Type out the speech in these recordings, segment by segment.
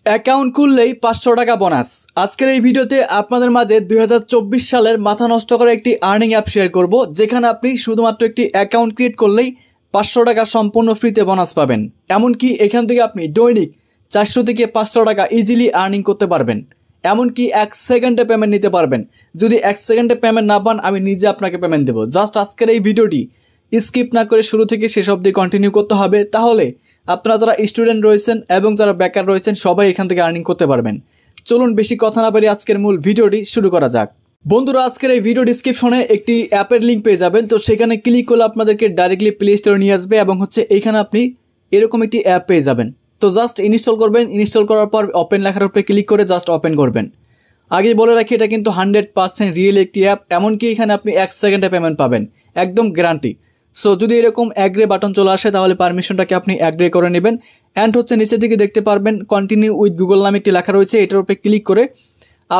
Account খুললেই 500 টাকা bonus. আজকের এই ভিডিওতে আপনাদের মাঝে 2024 সালের মাথা নষ্ট করা একটি আর্নিং অ্যাপ শেয়ার করব, যেখানে আপনি শুধুমাত্র একটি অ্যাকাউন্ট ক্রিয়েট করলেই 500 টাকা সম্পূর্ণ ফ্রিতে বোনাস পাবেন। এমনকি এখান থেকে আপনি দৈনিক 400 থেকে 500 টাকা ইজিলি আর্নিং করতে পারবেন। এমনকি 1 সেকেন্ডে পেমেন্ট নিতে পারবেন। যদি 1 সেকেন্ডে পেমেন্ট না পান, আমি নিজে আপনাকে পেমেন্ট দেবো। জাস্ট আজকের এই ভিডিওটি স্কিপ না করে শুরু থেকে শেষ অবধি কন্টিনিউ করতে হবে, তাহলে আপনারা যারা স্টুডেন্ট রয়েছেন এবং যারা বেকার রয়েছেন সবাই এখান থেকে আর্নিং করতে পারবেন। চলুন বেশি কথা না বাড়িয়ে আজকের মূল ভিডিওটি শুরু করা যাক। বন্ধুরা, আজকের এই ভিডিও ডিসক্রিপশনে একটি অ্যাপের লিঙ্ক পেয়ে যাবেন। তো সেখানে ক্লিক করলে আপনাদেরকে ডাইরেক্টলি প্লে স্টোরে নিয়ে আসবে এবং এইখানে আপনি এরকম একটি অ্যাপ পেয়ে যাবেন। তো জাস্ট ইনস্টল করবেন। ইনস্টল করার পর ওপেন লেখার উপরে ক্লিক করে জাস্ট ওপেন করবেন। আগে বলে রাখি, এটা কিন্তু 100% রিয়েল একটি অ্যাপ। এমনকি এখানে আপনি 1 সেকেন্ডে পেমেন্ট পাবেন, একদম গ্যারান্টি। সো যদি এরকম অ্যাগ্রে বাটন চলে আসে, তাহলে পারমিশনটাকে আপনি অ্যাগ্রে করে নেবেন। অ্যান্ড নিচের দিকে দেখতে পারবেন কন্টিনিউ উইথ গুগল নামে একটি লেখা রয়েছে। এটার উপরে ক্লিক করে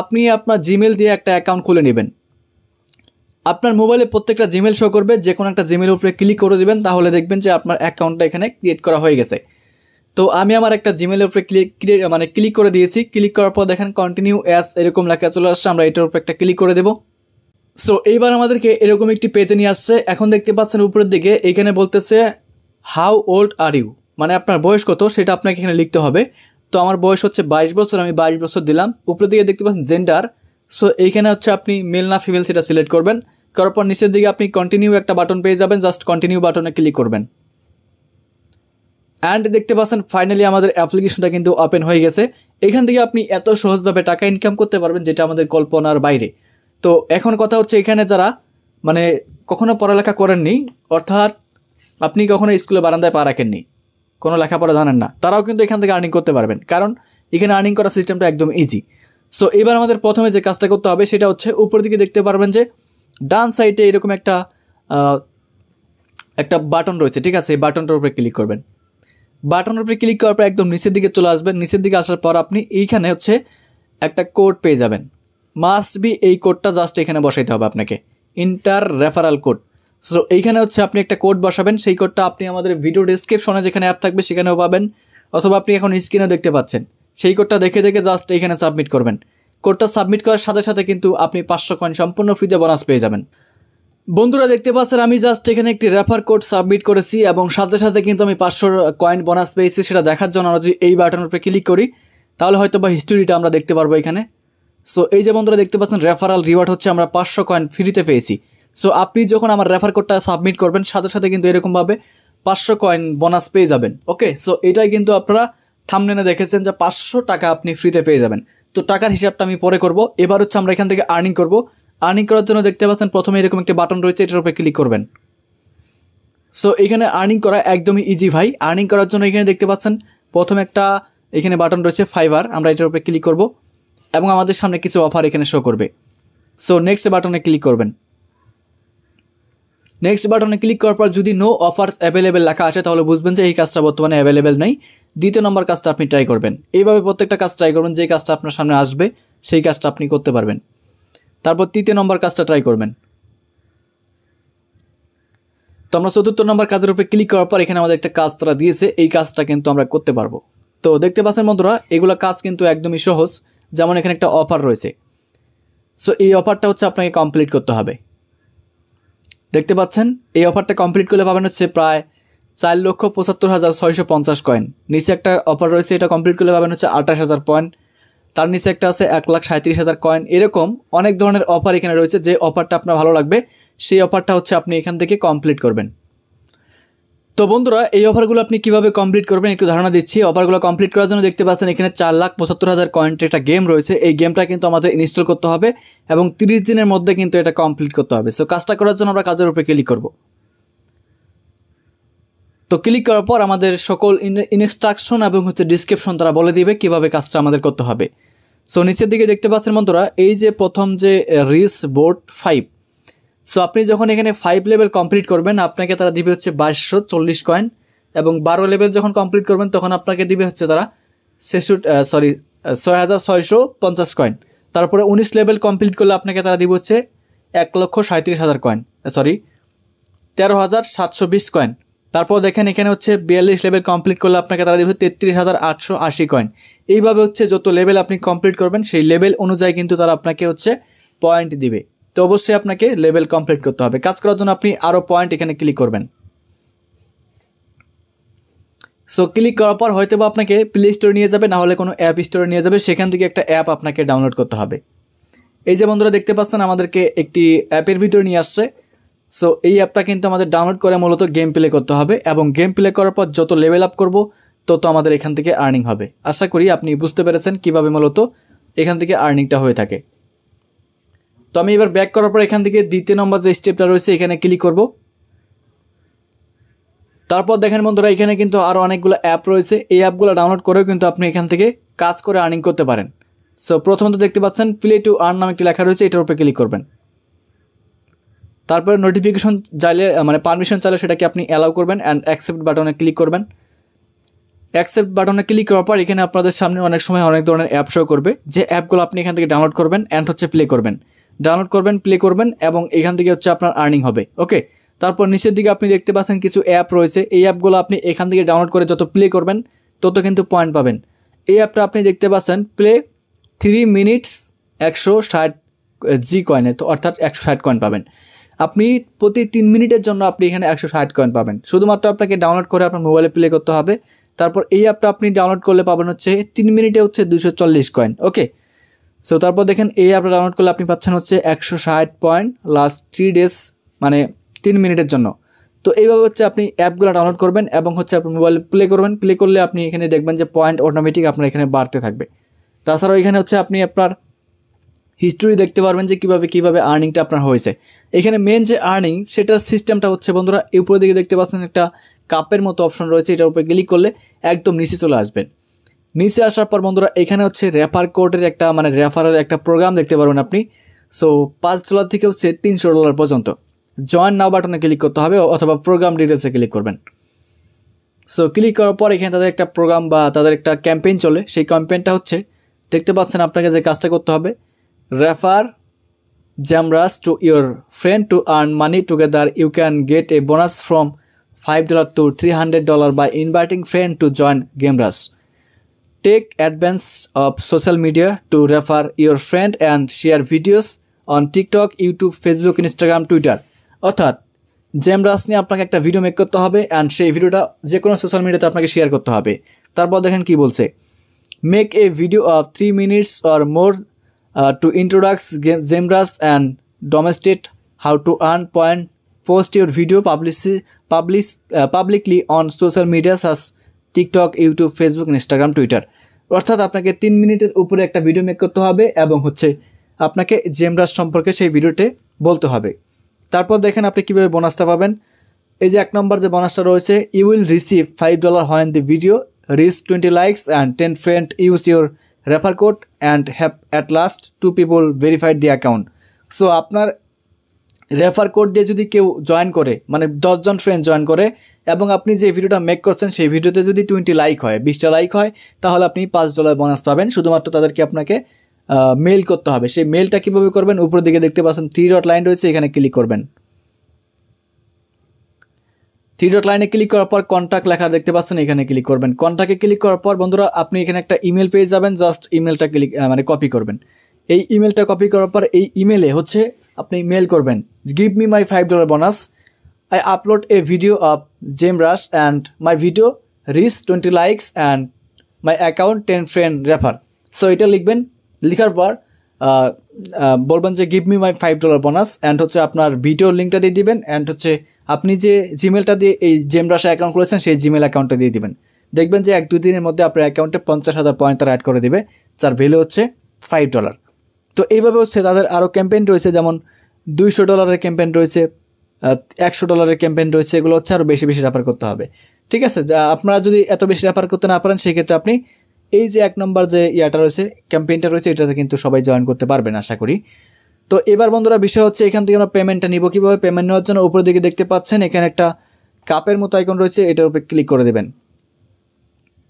আপনি আপনার জিমেল দিয়ে একটা অ্যাকাউন্ট খুলে নেবেন। আপনার মোবাইলে প্রত্যেকটা জিমেল শো করবে। যে কোনো একটা জিমেলের উপরে ক্লিক করে দেবেন, তাহলে দেখবেন যে আপনার অ্যাকাউন্টটা এখানে ক্রিয়েট করা হয়ে গেছে। তো আমি আমার একটা জিমেলের উপরে ক্লিক করে দিয়েছি। ক্লিক করার পর দেখেন কন্টিনিউ অ্যাজ এরকম লেখা চলে আসছে। আমরা এটার উপরে একটা ক্লিক করে দেবো। সো এইবার আমাদেরকে এরকম একটি পেজে নিয়ে আসছে। এখন দেখতে পাচ্ছেন উপরের দিকে এইখানে বলতেছে হাউ ওল্ড আর ইউ, মানে আপনার বয়স কত সেটা আপনাকে এখানে লিখতে হবে। তো আমার বয়স হচ্ছে 22 বছর, আমি 22 বছর দিলাম। উপরের দিকে দেখতে পাচ্ছেন জেন্ডার। সো এইখানে আপনি মেল না ফিমেল সেটা সিলেক্ট করবেন। করার পর নিচের দিকে আপনি কন্টিনিউ একটা বাটন পেয়ে যাবেন। জাস্ট কন্টিনিউ বাটনে ক্লিক করবেন। অ্যান্ড দেখতে পাচ্ছেন ফাইনালি আমাদের অ্যাপ্লিকেশনটা কিন্তু ওপেন হয়ে গেছে। এখান থেকে আপনি এত সহজভাবে টাকা ইনকাম করতে পারবেন, যেটা আমাদের কল্পনার বাইরে। তো এখন কথা হচ্ছে, এখানে যারা কখনো পড়ালেখা করেননি, অর্থাৎ আপনি কখনো স্কুলে বারান্দায় পা রাখেননি, কোনো লেখাপড়া জানেন না, তারাও কিন্তু এখান থেকে আর্নিং করতে পারবেন, কারণ এখানে আর্নিং করার সিস্টেমটা একদম ইজি। সো এবার আমাদের প্রথমে যে কাজটা করতে হবে সেটা হচ্ছে, উপর দিকে দেখতে পারবেন যে ডান সাইডে এরকম একটা বাটন রয়েছে, ঠিক আছে? এই বাটনটার উপরে ক্লিক করবেন। বাটনের উপরে ক্লিক করার পর একদম নিচের দিকে চলে আসবেন। নিচের দিকে আসার পর আপনি এইখানে একটা কোড পেয়ে যাবেন। মাস্ট বি এই কোডটা জাস্ট এখানে বসাইতে হবে আপনাকে, ইন্টার রেফারাল কোড। সো এইখানে আপনি একটা কোড বসাবেন। সেই কোডটা আপনি আমাদের ভিডিও ডেসক্রিপশনে যেখানে অ্যাপ থাকবে সেখানেও পাবেন, অথবা আপনি এখন স্ক্রিনে দেখতে পাচ্ছেন। সেই কোডটা দেখে জাস্ট এইখানে সাবমিট করবেন। কোডটা সাবমিট করার সাথে সাথে কিন্তু আপনি 500 কয়েন সম্পূর্ণ ফ্রিতে বোনাস পেয়ে যাবেন। বন্ধুরা দেখতে পাচ্ছেন আমি জাস্ট এখানে একটি রেফার কোড সাবমিট করেছি এবং সাথে সাথে কিন্তু আমি 500 কয়েন বোনাস পেয়েছি। সেটা দেখার জন্য আমরা যদি এই বাটনের উপরে ক্লিক করি, তাহলে হয়তো বা হিস্টোরিটা আমরা দেখতে পারবো এখানে। সো এই যে বন্ধুরা দেখতে পাচ্ছেন রেফারাল রিওয়ার্ড আমরা 500 কয়েন ফ্রিতে পেয়েছি। সো আপনি যখন আমার রেফার কোডটা সাবমিট করবেন, সাথে সাথে কিন্তু এরকমভাবে 500 কয়েন বোনাস পেয়ে যাবেন। ওকে, সো এটাই কিন্তু আপনারা থাম্বনেলে দেখেছেন যে 500 টাকা আপনি ফ্রিতে পেয়ে যাবেন। তো টাকার হিসাবটা আমি পরে করব। এবার আমরা এখান থেকে আর্নিং করব। আর্নিং করার জন্য দেখতে পাচ্ছেন প্রথমে এরকম একটি বাটন রয়েছে, এটার উপরে ক্লিক করবেন। সো এখানে আর্নিং করা একদমই ইজি ভাই। আর্নিং করার জন্য এখানে দেখতে পাচ্ছেন প্রথমে এখানে বাটন রয়েছে ফাইবার, আমরা এটার উপরে ক্লিক করব এবং আমাদের সামনে কিছু অফার এখানে শো করবে। সো নেক্সট বাটনে ক্লিক করবেন। নেক্সট বাটনে ক্লিক করার পর যদি নো অফার্স অ্যাভেলেবেল লেখা আসে, তাহলে বুঝবেন যে এই কাজটা বর্তমানে অ্যাভেলেবেল নেই। দ্বিতীয় নম্বর কাজটা আপনি ট্রাই করবেন। এইভাবে প্রত্যেকটা কাজ ট্রাই করবেন, যে কাজটা আপনার সামনে আসবে সেই কাজটা আপনি করতে পারবেন। তারপর তৃতীয় নম্বর কাজটা ট্রাই করবেন। তো আমরা চতুর্থ নম্বর কাজের উপরে ক্লিক করার পর এখানে আমাদের একটা কাজ তারা দিয়েছে, এই কাজটা কিন্তু আমরা করতে পারবো। তো দেখতে পাচ্ছেন বন্ধুরা, এগুলো কাজ কিন্তু একদমই সহজ। যেমন এখানে একটা অফার রয়েছে। সো এই অফারটা আপনাকে কমপ্লিট করতে হবে। দেখতে পাচ্ছেন এই অফারটা কমপ্লিট করলে পাবেন প্রায় 4,75,650 কয়েন। নিচে একটা অফার রয়েছে, এটা কমপ্লিট করলে পাবেন 28,000 পয়েন্ট। তার নিচে একটা আছে 1,37,000 কয়েন। এরকম অনেক ধরনের অফার এখানে রয়েছে। যে অফারটা আপনার ভালো লাগবে সেই অফারটা আপনি এখান থেকে কমপ্লিট করবেন। তো বন্ধুরা, এই অফারগুলো আপনি কীভাবে কমপ্লিট করবেন একটু ধারণা দিচ্ছি। অফারগুলো কমপ্লিট করার জন্য দেখতে পাচ্ছেন এখানে 4,75,000 কয়েন্টের একটা গেম রয়েছে। এই গেমটা কিন্তু আমাদের ইনস্টল করতে হবে এবং 30 দিনের মধ্যে কিন্তু এটা কমপ্লিট করতে হবে। সো কাজটা করার জন্য আমরা কাজের উপরে ক্লিক করব। তো ক্লিক করার পর আমাদের সকল ইনস্ট্রাকশন এবং ডিসক্রিপশন তারা বলে দিবে কীভাবে কাজটা আমাদের করতে হবে। সো নিচের দিকে দেখতে পাচ্ছেন বন্ধুরা, এই যে প্রথম যে রিস বোর্ড 5। সো আপনি যখন এখানে 5 লেভেল কমপ্লিট করবেন, আপনাকে তারা দিবে 2240 কয়েন, এবং 12 লেভেল যখন কমপ্লিট করবেন তখন আপনাকে দিবে তারা 6,650 কয়েন। তারপরে 19 লেভেল কমপ্লিট করলে আপনাকে তারা দিবে 1,37,000 কয়েন, 13,720 কয়েন। তারপর দেখেন এখানে হচ্ছে 42 লেভেল কমপ্লিট করলে আপনাকে তারা দেবে 33,880 কয়েন। এইভাবে হচ্ছে যত লেভেল আপনি কমপ্লিট করবেন সেই লেভেল অনুযায়ী কিন্তু তারা আপনাকে হচ্ছে পয়েন্ট দিবে। তো অবশ্যই আপনাকে লেভেল কমপ্লিট করতে হবে। কাজ করার জন্য আপনি আরও পয়েন্ট এখানে ক্লিক করবেন। সো ক্লিক করার পর হয়তো বা আপনাকে প্লে স্টোরে নিয়ে যাবে, না হলে কোনো অ্যাপ স্টোরে নিয়ে যাবে, সেখান থেকে একটা অ্যাপ আপনাকে ডাউনলোড করতে হবে। এই যে বন্ধুরা দেখতে পাচ্ছেন আমাদেরকে একটি অ্যাপের ভিতরে নিয়ে আসছে। সো এই অ্যাপটা কিন্তু আমাদের ডাউনলোড করে মূলত গেম প্লে করতে হবে, এবং গেম প্লে করার পর যত লেভেল আপ করব তত আমাদের এখান থেকে আর্নিং হবে। আশা করি আপনি বুঝতে পেরেছেন কীভাবে মূলত এখান থেকে আর্নিংটা হয়ে থাকে। তো আমি এবার ব্যাক করার পর এখান থেকে দ্বিতীয় নম্বর যে স্টেপটা রয়েছে এখানে ক্লিক করব। তারপর দেখেন বন্ধুরা এখানে কিন্তু আরও অনেকগুলো অ্যাপ রয়েছে। এই অ্যাপগুলো ডাউনলোড করেও কিন্তু আপনি এখান থেকে কাজ করে আর্নিং করতে পারেন। সো প্রথমত দেখতে পাচ্ছেন প্লে টু আর্ন নামে একটি লেখা রয়েছে, এটার উপরে ক্লিক করবেন। তারপরে নোটিফিকেশন চাইলে মানে পারমিশন চাইলে সেটাকে আপনি অ্যালাউ করবেন অ্যান্ড অ্যাকসেপ্ট বাটনে ক্লিক করবেন। অ্যাকসেপ্ট বাটনে ক্লিক করার পর এখানে আপনাদের সামনে অনেক সময় অনেক ধরনের অ্যাপ শো করবে, যে অ্যাপগুলো আপনি এখান থেকে ডাউনলোড করবেন অ্যান্ড হচ্ছে প্লে করবেন। ডাউনলোড করবেন, প্লে করবেন এবং এখান থেকে হচ্ছে আপনার আর্নিং হবে। ওকে, তারপর নিচের দিকে আপনি দেখতে পাচ্ছেন কিছু অ্যাপ রয়েছে। এই অ্যাপগুলো আপনি এখান থেকে ডাউনলোড করে যত প্লে করবেন তত কিন্তু পয়েন্ট পাবেন। এই অ্যাপটা আপনি দেখতে পাচ্ছেন প্লে 3 মিনিটস 160 জি কয়েনের, তো অর্থাৎ 160 কয়েন পাবেন। আপনি প্রতি 3 মিনিটের জন্য আপনি এখানে 160 কয়েন পাবেন। শুধুমাত্র আপনাকে ডাউনলোড করে আপনার মোবাইলে প্লে করতে হবে। তারপর এই অ্যাপটা আপনি ডাউনলোড করলে পাবেন হচ্ছে 3 মিনিটে হচ্ছে 240 কয়েন। ওকে, সো তারপর দেখেন এই অ্যাপটা ডাউনলোড করলে আপনি পাচ্ছেন হচ্ছে 160 পয়েন্ট লাস্ট 3 ডেজ, মানে 3 মিনিটের জন্য। তো এইভাবে হচ্ছে আপনি অ্যাপগুলো ডাউনলোড করবেন এবং হচ্ছে আপনার মোবাইলে প্লে করবেন। প্লে করলে আপনি এখানে দেখবেন যে পয়েন্ট অটোমেটিক আপনার এখানে বাড়তে থাকবে। তাছাড়াও এখানে হচ্ছে আপনি আপনার হিস্টোরি দেখতে পারবেন যে কীভাবে আর্নিংটা আপনার হয়েছে। এখানে মেন যে আর্নিং সেটার সিস্টেমটা হচ্ছে বন্ধুরা উপরের দিকে দেখতে পাচ্ছেন একটা কাপের মতো অপশন রয়েছে, এটার উপরে ক্লিক করলে একদম নিচে চলে আসবেন। নিচে আসার পর বন্ধুরা এখানে হচ্ছে রেফার কোডের একটা মানে রেফারের একটা প্রোগ্রাম দেখতে পারবেন আপনি। সো $5 থেকে হচ্ছে $300 পর্যন্ত। জয়েন নাও বাটনে ক্লিক করতে হবে অথবা প্রোগ্রাম ডিটেলসে ক্লিক করবেন। সো ক্লিক করার পর এখানে তাদের একটা প্রোগ্রাম বা তাদের একটা ক্যাম্পেইন চলে। সেই ক্যাম্পেইনটা হচ্ছে দেখতে পাচ্ছেন আপনাকে যে কাজটা করতে হবে, refer Jamras to your friend to earn money together. You can get a bonus from $5 to $300 by inviting friend to join Jamras. Take advantage of social media to refer your friend and share videos on TikTok, YouTube, Facebook, Instagram, Twitter. অর্থাৎ জেমরাস নিয়ে আপনাকে একটা video make করতে হবে and সেই ভিডিওটা যে কোনো সোশ্যাল মিডিয়াতে আপনাকে শেয়ার করতে হবে। তারপর দেখেন কি বলছে, make a video of 3 minutes or more to introduce Jamras and demonstrate how to earn point. Post your video publicly on social media such as TikTok, YouTube, Facebook, Instagram, Twitter. অর্থাৎ আপনাকে 3 মিনিটের উপরে একটা ভিডিও মেক করতে হবে এবং হচ্ছে আপনাকে জেমরাস সম্পর্কে সেই ভিডিওতে বলতে হবে। তারপর দেখেন আপনি কীভাবে বোনাসটা পাবেন। এই যে 1 নম্বর যে বোনাসটা রয়েছে, you will receive $5 when the video reach 20 likes and 10 friends use your refer code and have at last 2 people verified the account. So আপনার রেফার কোড দিয়ে যদি কেউ জয়েন করে, মানে 10 জন ফ্রেন্ড জয়েন করে এবং আপনি যে ভিডিওটা মেক করছেন সেই ভিডিওতে যদি 20 লাইক হয়, 20টা লাইক হয়, তাহলে আপনি $5 বোনাস পাবেন। শুধুমাত্র তাদেরকে আপনাকে মেইল করতে হবে। সেই মেইলটা কীভাবে করবেন, উপরের দিকে দেখতে পাচ্ছেন 3 ডট লাইন রয়েছে, এখানে ক্লিক করবেন। 3 ডট লাইনে ক্লিক করার পর কন্ট্যাক্ট লেখা দেখতে পাচ্ছেন, এখানে ক্লিক করবেন। কন্ট্যাক্টে ক্লিক করার পর বন্ধুরা আপনি এখানে একটা ইমেল পেয়ে যাবেন। জাস্ট ইমেলটা মানে কপি করবেন। এই ইমেলটা কপি করার পর এই ইমেলে হচ্ছে আপনি মেল করবেন, give me my $5 bonus, I upload a video of gemras and my video reach 20 likes and my account 10 friend refer. So এটা লিখবেন। লিখার পর বলবেন যে give me my $5 bonus and হচ্ছে আপনার ভিডিওর লিঙ্কটা দিয়ে দিবেন অ্যান্ড হচ্ছে আপনি যে জিমেলটা দিয়ে এই জেমরাসে অ্যাকাউন্ট করেছেন সেই জিমেল অ্যাকাউন্টটা দিয়ে দিবেন। দেখবেন যে 1-2 দিনের মধ্যে আপনার অ্যাকাউন্টে 50,000 পয়েন্ট তারা অ্যাড করে দেবে, যার ভ্যালু হচ্ছে $5। তো এইভাবে হচ্ছে তাদের আরও ক্যাম্পেইন রয়েছে, যেমন $200 ক্যাম্পেইন রয়েছে, $100 ক্যাম্পেইন রয়েছে। এগুলো হচ্ছে আরও বেশি রেফার করতে হবে। ঠিক আছে, যা আপনারা যদি এত বেশি রেফার করতে না পারেন সেক্ষেত্রে আপনি এই যে 1 নম্বর যে ইয়াটা রয়েছে, ক্যাম্পেইনটা রয়েছে, এটাতে কিন্তু সবাই জয়েন করতে পারবেন আশা করি। তো এবার বন্ধুরা বিষয় হচ্ছে এখান থেকে আমরা পেমেন্টটা নিব কীভাবে। পেমেন্ট নেওয়ার জন্য উপরের দিকে দেখতে পাচ্ছেন এখানে একটা কাপের মতো আইকন রয়েছে, এটার উপরে ক্লিক করে দেবেন।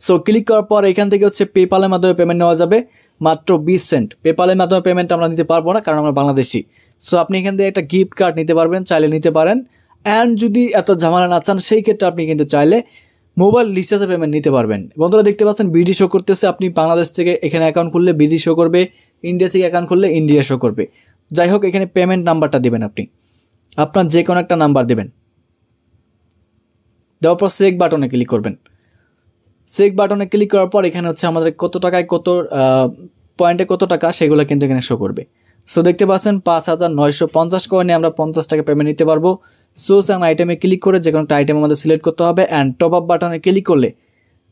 সো ক্লিক করার পর এখান থেকে হচ্ছে পেপালের মাধ্যমে পেমেন্ট নেওয়া যাবে মাত্র 20 সেন্ট। পেপালের মাধ্যমে পেমেন্ট আমরা নিতে পারবো না কারণ আমরা বাংলাদেশি। সো আপনি এখান থেকে একটা গিফট কার্ড নিতে পারবেন, চাইলে নিতে পারেন। অ্যান্ড যদি এত ঝামেলা না চান সেই ক্ষেত্রে আপনি কিন্তু চাইলে মোবাইল রিচার্জে পেমেন্ট নিতে পারবেন। বন্ধুরা দেখতে পাচ্ছেন বিডি শো করতেছে, আপনি বাংলাদেশ থেকে এখানে অ্যাকাউন্ট খুললে বিডি শো করবে, ইন্ডিয়া থেকে অ্যাকাউন্ট খুললে ইন্ডিয়া শো করবে। যাই হোক, এখানে পেমেন্ট নাম্বারটা দেবেন, আপনি আপনার যে কোনো একটা নাম্বার দেবেন, দেওয়ার পর চেক বাটনে ক্লিক করবেন। চেক বাটনে ক্লিক করার পর এখানে হচ্ছে আমাদের কত টাকায় কত পয়েন্টে কত টাকা সেগুলো কিন্তু এখানে শো করবে। সো দেখতে পাচ্ছেন 5,950 কয়েনে আমরা 50 টাকা পেমেন্ট নিতে পারবো। সোর্স অ্যান্ড আইটেমে ক্লিক করে যে কোনো একটা আইটেম আমাদের সিলেক্ট করতে হবে অ্যান্ড টপ আপ বাটনে ক্লিক করলে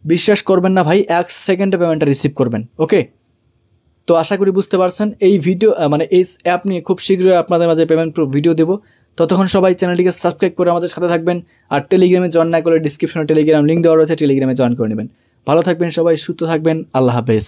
বিশ্বাস করবেন না ভাই, 1 সেকেন্ডে পেমেন্টটা রিসিভ করবেন। ওকে, তো আশা করি বুঝতে পারছেন। এই ভিডিও এই অ্যাপ নিয়ে খুব শীঘ্রই আপনাদের মাঝে পেমেন্ট প্রুফ ভিডিও দেবো। ততক্ষণ সবাই চ্যানেলটিকে সাবস্ক্রাইব করে আমাদের সাথে থাকবেন। আর টেলিগ্রামে জয়েন না করলে ডিসক্রিপশনে টেলিগ্রাম লিঙ্ক দেওয়া রয়েছে, টেলিগ্রামে জয়েন করে নেবেন। ভালো থাকবেন সবাই, সুস্থ থাকবেন, আল্লাহ হাফেজ।